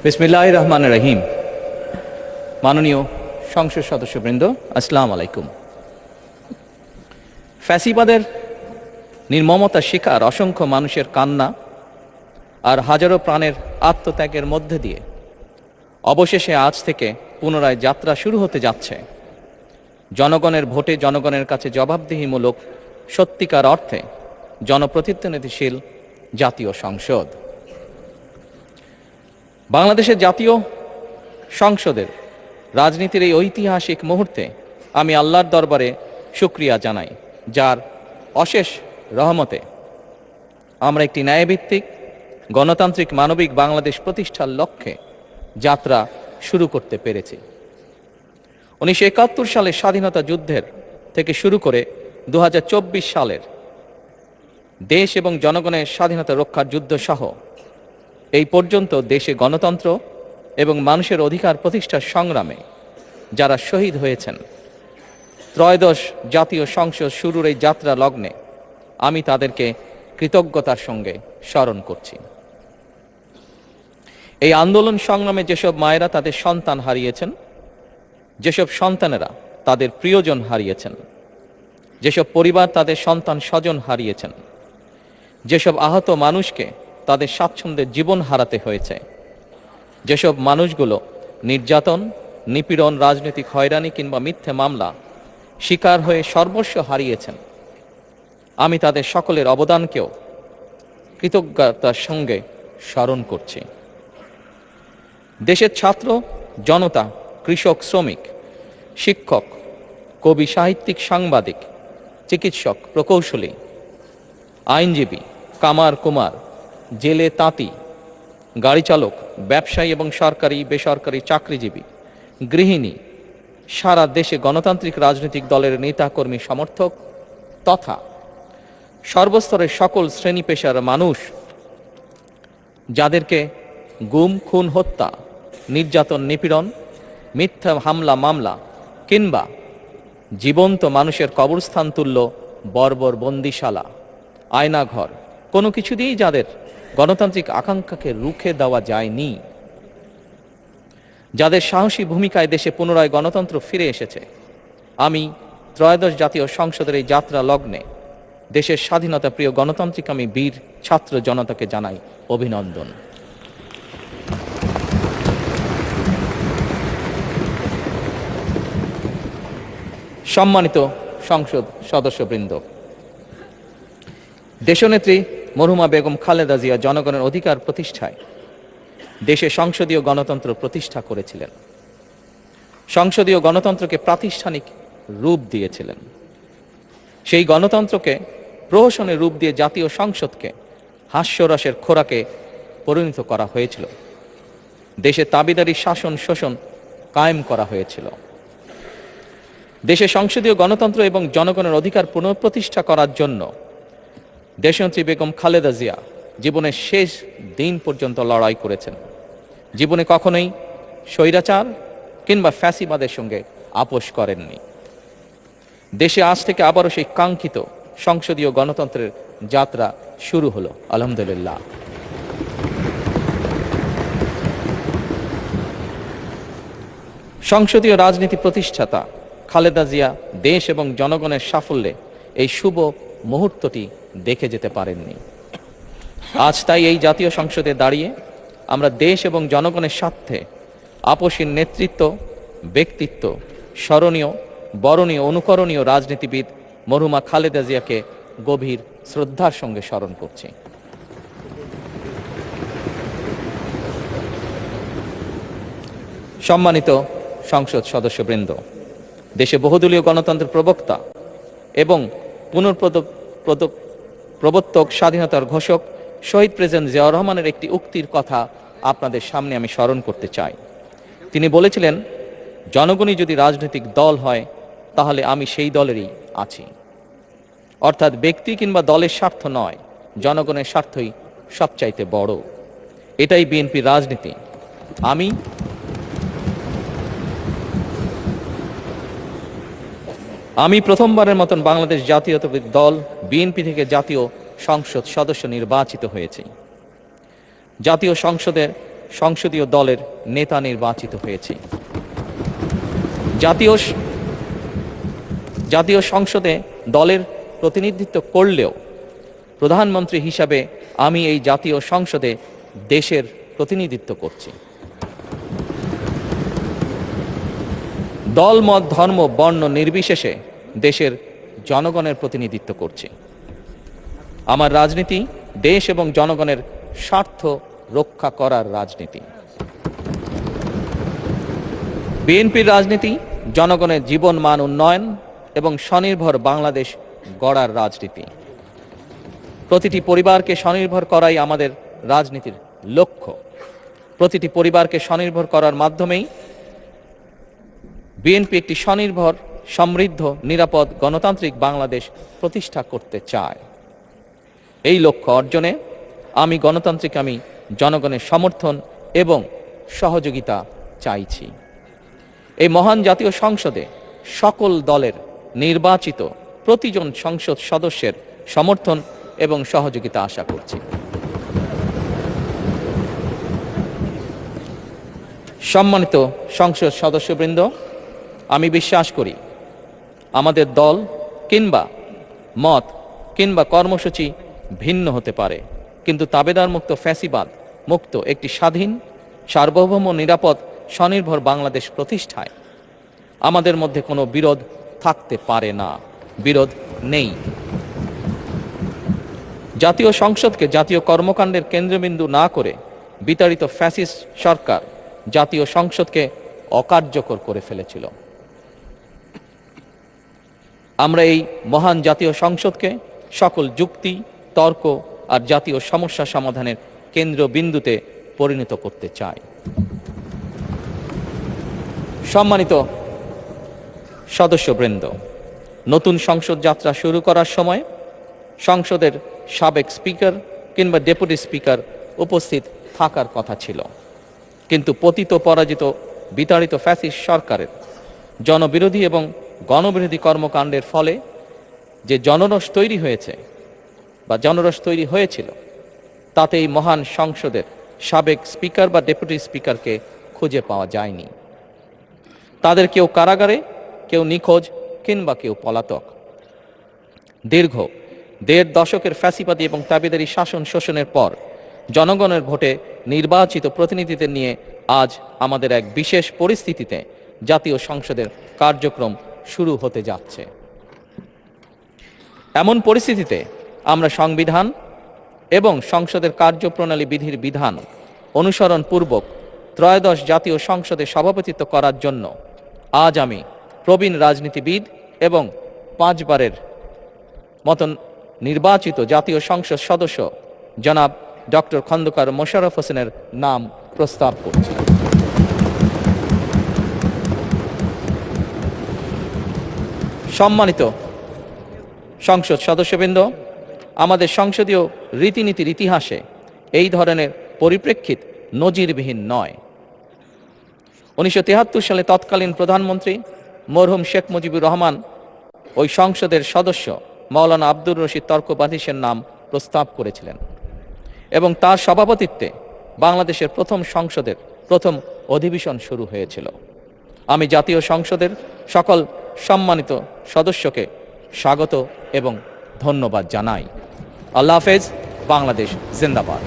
বিসমিল্লাহির রহমানির রহিম। মাননীয় সংসদ সদস্যবৃন্দ, আসসালামু আলাইকুম। ফ্যাসিবাদের নির্মমতার শিকার অসংখ্য মানুষের কান্না আর হাজারো প্রাণের আত্মত্যাগের মধ্যে দিয়ে অবশেষে আজ থেকে পুনরায় যাত্রা শুরু হতে যাচ্ছে জনগণের ভোটে জনগণের কাছে জবাবদিহিমূলক সত্যিকার অর্থে জনপ্রতিনিধিশীল জাতীয় সংসদ। বাংলাদেশের জাতীয় সংসদের রাজনীতির এই ঐতিহাসিক মুহূর্তে আমি আল্লাহর দরবারে শুকরিয়া জানাই, যার অশেষ রহমতে আমরা একটি ন্যায়ভিত্তিক গণতান্ত্রিক মানবিক বাংলাদেশ প্রতিষ্ঠার লক্ষ্যে যাত্রা শুরু করতে পেরেছি। 1971 সালের স্বাধীনতা যুদ্ধের থেকে শুরু করে 2024 সালের দেশ এবং জনগণের স্বাধীনতা রক্ষার যুদ্ধ সহ এই পর্যন্ত দেশে গণতন্ত্র এবং মানুষের অধিকার প্রতিষ্ঠার সংগ্রামে যারা শহীদ হয়েছেন, ত্রয়োদশ জাতীয় সংসদ শুরুর এই যাত্রা লগ্নে আমি তাদেরকে কৃতজ্ঞতার সঙ্গে স্মরণ করছি। এই আন্দোলন সংগ্রামে যেসব মায়েরা তাদের সন্তান হারিয়েছেন, যেসব সন্তানেরা তাদের প্রিয়জন হারিয়েছেন, যেসব পরিবার তাদের সন্তান স্বজন হারিয়েছেন, যেসব আহত মানুষকে তাদের স্বাচ্ছন্দ্যের জীবন হারাতে হয়েছে, যেসব মানুষগুলো নির্যাতন, নিপীড়ন, রাজনৈতিক হয়রানি কিংবা মিথ্যে মামলা শিকার হয়ে সর্বস্ব হারিয়েছেন, আমি তাদের সকলের অবদানকেও কৃতজ্ঞতার সঙ্গে স্মরণ করছি। দেশের ছাত্র জনতা, কৃষক, শ্রমিক, শিক্ষক, কবি, সাহিত্যিক, সাংবাদিক, চিকিৎসক, প্রকৌশলী, আইনজীবী, কামার কুমার, জেলে তাঁতি, গাড়ি চালক, ব্যবসায়ী এবং সরকারি বেসরকারি চাকরিজীবী, গৃহিণী, সারা দেশে গণতান্ত্রিক রাজনৈতিক দলের নেতাকর্মী, সমর্থক তথা সর্বস্তরের সকল শ্রেণী পেশার মানুষ যাদেরকে গুম, খুন, হত্যা, নির্যাতন, নিপীড়ন, মিথ্যা হামলা মামলা কিংবা জীবন্ত মানুষের কবরস্থান তুল্য বর্বর বন্দিশালা, আয়নাঘর কোনো কিছু দিয়েই যাদের গণতান্ত্রিক আকাঙ্ক্ষাকে রুখে দেওয়া যায়নি, যাদের সাহসী ভূমিকায় দেশে পুনরায় গণতন্ত্র ফিরে এসেছে, আমি ত্রয়োদশ জাতীয় সংসদের এই যাত্রা লগ্নে দেশের স্বাধীনতা প্রিয় গণতান্ত্রিক আমি বীর ছাত্র জনতাকে জানাই অভিনন্দন। সম্মানিত সংসদ সদস্যবৃন্দ, দেশনেত্রী মরহুমা বেগম খালেদা জিয়া জনগণের অধিকার প্রতিষ্ঠায় দেশে সংসদীয় গণতন্ত্র প্রতিষ্ঠা করেছিলেন, সংসদীয় গণতন্ত্রকে প্রাতিষ্ঠানিক রূপ দিয়েছিলেন। সেই গণতন্ত্রকে প্রহসনের রূপ দিয়ে জাতীয় সংসদকে হাস্যরসের খোরাকে পরিণত করা হয়েছিল। দেশে তাবিদারি শাসন শোষণ কায়েম করা হয়েছিল। দেশে সংসদীয় গণতন্ত্র এবং জনগণের অধিকার পুনঃপ্রতিষ্ঠা করার জন্য দেশনেত্রী বেগম খালেদা জিয়া জীবনের শেষ দিন পর্যন্ত লড়াই করেছেন। জীবনে কখনোই স্বৈরাচার কিংবা ফ্যাসিবাদের সঙ্গে আপোষ করেননি। দেশে আজ থেকে আবারও সেই কাঙ্ক্ষিত সংসদীয় গণতন্ত্রের যাত্রা শুরু হলো, আলহামদুলিল্লাহ। সংসদীয় রাজনীতি প্রতিষ্ঠাতা খালেদা জিয়া দেশ এবং জনগণের সাফল্যে এই শুভ মুহূর্তটি দেখে যেতে পারেননি। আজ তাই এই জাতীয় সংসদে দাঁড়িয়ে আমরা দেশ এবং জনগণের স্বার্থে আপসীর নেতৃত্ব, ব্যক্তিত্ব, স্মরণীয়, বরণীয়, অনুকরণীয় রাজনীতিবিদ মরহুমা খালেদা জিয়াকে গভীর শ্রদ্ধার সঙ্গে স্মরণ করছি। সম্মানিত সংসদ সদস্যবৃন্দ, দেশে বহুদলীয় গণতন্ত্রের প্রবক্তা এবং প্রবর্তক, স্বাধীনতার ঘোষক শহীদ প্রেসিডেন্ট জিয়াউর রহমানের একটি উক্তির কথা আপনাদের সামনে আমি স্মরণ করতে চাই। তিনি বলেছিলেন, জনগণই যদি রাজনৈতিক দল হয় তাহলে আমি সেই দলেরই আছি। অর্থাৎ ব্যক্তি কিংবা দলের স্বার্থ নয়, জনগণের স্বার্থই সবচাইতে বড়। এটাই বিএনপির রাজনীতি। আমি প্রথমবারের মতন বাংলাদেশ জাতীয়তাবাদী দল বিএনপি থেকে জাতীয় সংসদ সদস্য নির্বাচিত হয়েছি। জাতীয় সংসদের সংসদীয় দলের নেতা নির্বাচিত হয়েছি। জাতীয় সংসদে দলের প্রতিনিধিত্ব করলেও প্রধানমন্ত্রী হিসাবে আমি এই জাতীয় সংসদে দেশের প্রতিনিধিত্ব করছি। দল, মত, ধর্ম, বর্ণ নির্বিশেষে দেশের জনগণের প্রতিনিধিত্ব করছি। আমার রাজনীতি দেশ এবং জনগণের স্বার্থ রক্ষা করার রাজনীতি। বিএনপির রাজনীতি জনগণের জীবন মান উন্নয়ন এবং স্বনির্ভর বাংলাদেশ গড়ার রাজনীতি। প্রতিটি পরিবারকে স্বনির্ভর করাই আমাদের রাজনীতির লক্ষ্য। প্রতিটি পরিবারকে স্বনির্ভর করার মাধ্যমেই বিএনপি একটি স্বনির্ভর, সমৃদ্ধ, নিরাপদ, গণতান্ত্রিক বাংলাদেশ প্রতিষ্ঠা করতে চায়। এই লক্ষ্য অর্জনে আমি জনগণের সমর্থন এবং সহযোগিতা চাইছি। এই মহান জাতীয় সংসদে সকল দলের নির্বাচিত প্রতিজন সংসদ সদস্যের সমর্থন এবং সহযোগিতা আশা করছি। সম্মানিত সংসদ সদস্যবৃন্দ, আমি বিশ্বাস করি আমাদের দল কিংবা মত কিংবা কর্মসূচি ভিন্ন হতে পারে, কিন্তু তাবেদার মুক্ত, ফ্যাসিবাদ মুক্ত একটি স্বাধীন, সার্বভৌম, নিরাপদ, স্বনির্ভর বাংলাদেশ প্রতিষ্ঠায় আমাদের মধ্যে কোনো বিরোধ থাকতে পারে না, বিরোধ নেই। জাতীয় সংসদকে জাতীয় কর্মকাণ্ডের কেন্দ্রবিন্দু না করে বিতাড়িত ফ্যাসিস্ট সরকার জাতীয় সংসদকে অকার্যকর করে ফেলেছিল। আমরা এই মহান জাতীয় সংসদকে সকল যুক্তি, তর্ক আর জাতীয় সমস্যা সমাধানের কেন্দ্রবিন্দুতে পরিণত করতে চাই। সম্মানিত সদস্যবৃন্দ, নতুন সংসদ যাত্রা শুরু করার সময় সংসদের সাবেক স্পিকার কিংবা ডেপুটি স্পিকার উপস্থিত থাকার কথা ছিল, কিন্তু পতিত, পরাজিত, বিতাড়িত ফ্যাসিস্ট সরকারের জনবিরোধী এবং গণবিরোধী কর্মকাণ্ডের ফলে যে জনরোষ তৈরি হয়েছিল তাতে এই মহান সংসদের সাবেক স্পিকার বা ডেপুটি স্পিকারকে খুঁজে পাওয়া যায়নি। তাদের কেউ কারাগারে, কেউ নিখোঁজ কিংবা কেউ পলাতক। দীর্ঘ ১.৫ দশকের ফ্যাসিবাদী এবং তাবেদারি শাসন শোষণের পর জনগণের ভোটে নির্বাচিত প্রতিনিধিদের নিয়ে আজ আমাদের এক বিশেষ পরিস্থিতিতে জাতীয় সংসদের কার্যক্রম শুরু হতে যাচ্ছে। এমন পরিস্থিতিতে আমরা সংবিধান এবং সংসদের কার্যপ্রণালী বিধির বিধান অনুসরণ পূর্বক ত্রয়োদশ জাতীয় সংসদে সভাপতিত্ব করার জন্য আজ আমি প্রবীণ রাজনীতিবিদ এবং 5 বারের মতন নির্বাচিত জাতীয় সংসদ সদস্য জনাব ডক্টর খন্দকার মোশাররফ হোসেনের নাম প্রস্তাব করছি। সম্মানিত সংসদ সদস্যবৃন্দ, আমাদের সংসদীয় রীতিনীতির ইতিহাসে এই ধরনের পরিপ্রেক্ষিত নজিরবিহীন নয়। 1973 সালে তৎকালীন প্রধানমন্ত্রী মরহুম শেখ মুজিবুর রহমান ওই সংসদের সদস্য মাওলানা আব্দুর রশিদ তর্কবাধিসের নাম প্রস্তাব করেছিলেন এবং তার সভাপতিত্বে বাংলাদেশের প্রথম সংসদের প্রথম অধিবেশন শুরু হয়েছিল। আমি জাতীয় সংসদের সকল সম্মানিত সদস্যকে স্বাগত এবং ধন্যবাদ জানাই। আল্লাহ হাফেজ। বাংলাদেশ জিন্দাবাদ।